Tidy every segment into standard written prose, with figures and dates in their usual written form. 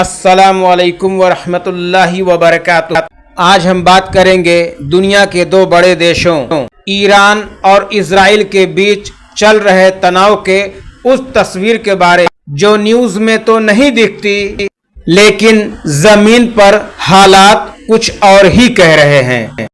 अस्सलामु अलैकुम वरहमतुल्लाहि वबरकातुहू। आज हम बात करेंगे दुनिया के दो बड़े देशों ईरान और इजराइल के बीच चल रहे तनाव के उस तस्वीर के बारे जो न्यूज में तो नहीं दिखती, लेकिन जमीन पर हालात कुछ और ही कह रहे हैं।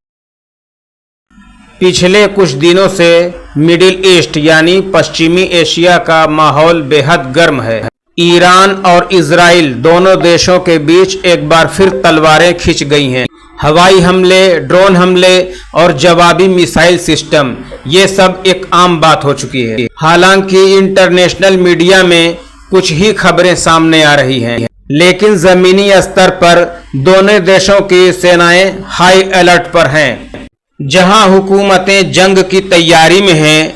पिछले कुछ दिनों से मिडिल ईस्ट यानी पश्चिमी एशिया का माहौल बेहद गर्म है। ईरान और इजराइल दोनों देशों के बीच एक बार फिर तलवारें खिंच गई हैं। हवाई हमले, ड्रोन हमले और जवाबी मिसाइल सिस्टम, ये सब एक आम बात हो चुकी है। हालांकि इंटरनेशनल मीडिया में कुछ ही खबरें सामने आ रही हैं, लेकिन जमीनी स्तर पर दोनों देशों की सेनाएं हाई अलर्ट पर हैं। जहां हुकूमतें जंग की तैयारी में हैं,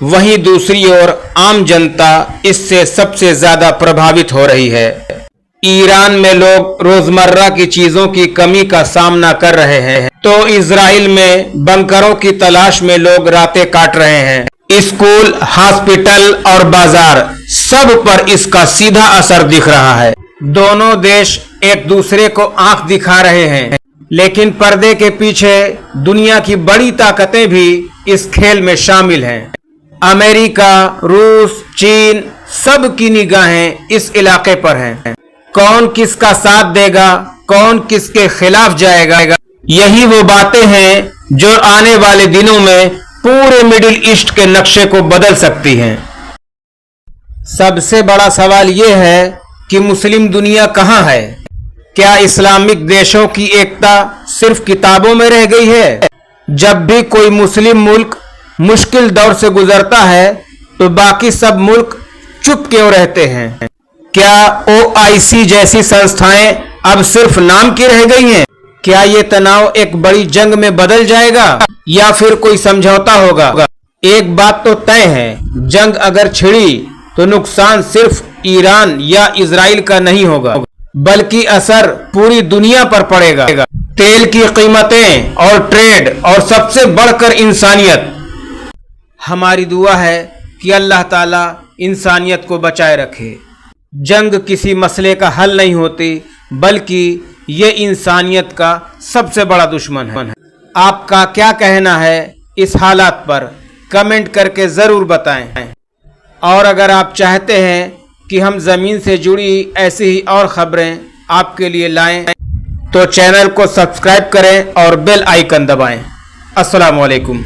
वहीं दूसरी ओर आम जनता इससे सबसे ज्यादा प्रभावित हो रही है। ईरान में लोग रोजमर्रा की चीजों की कमी का सामना कर रहे हैं, तो इजराइल में बंकरों की तलाश में लोग रातें काट रहे हैं। स्कूल, हॉस्पिटल और बाजार सब पर इसका सीधा असर दिख रहा है। दोनों देश एक दूसरे को आंख दिखा रहे हैं, लेकिन पर्दे के पीछे दुनिया की बड़ी ताकतें भी इस खेल में शामिल हैं। अमेरिका, रूस, चीन, सब की निगाहें इस इलाके पर हैं। कौन किसका साथ देगा, कौन किसके खिलाफ जाएगा, यही वो बातें हैं जो आने वाले दिनों में पूरे मिडिल ईस्ट के नक्शे को बदल सकती हैं। सबसे बड़ा सवाल यह है कि मुस्लिम दुनिया कहाँ है? क्या इस्लामिक देशों की एकता सिर्फ किताबों में रह गई है? जब भी कोई मुस्लिम मुल्क मुश्किल दौर से गुजरता है, तो बाकी सब मुल्क चुप क्यों रहते हैं? क्या OIC जैसी संस्थाएं अब सिर्फ नाम की रह गई हैं? क्या ये तनाव एक बड़ी जंग में बदल जाएगा या फिर कोई समझौता होगा? एक बात तो तय है, जंग अगर छिड़ी तो नुकसान सिर्फ ईरान या इजराइल का नहीं होगा, बल्कि असर पूरी दुनिया पर पड़ेगा। तेल की कीमतें और ट्रेड और सबसे बढ़कर इंसानियत। हमारी दुआ है कि अल्लाह ताला इंसानियत को बचाए रखे। जंग किसी मसले का हल नहीं होती, बल्कि ये इंसानियत का सबसे बड़ा दुश्मन है। आपका क्या कहना है इस हालात पर? कमेंट करके ज़रूर बताएं। और अगर आप चाहते हैं कि हम ज़मीन से जुड़ी ऐसी ही और ख़बरें आपके लिए लाएं, तो चैनल को सब्सक्राइब करें और बेल आइकन दबाएं। अस्सलामु अलैकुम।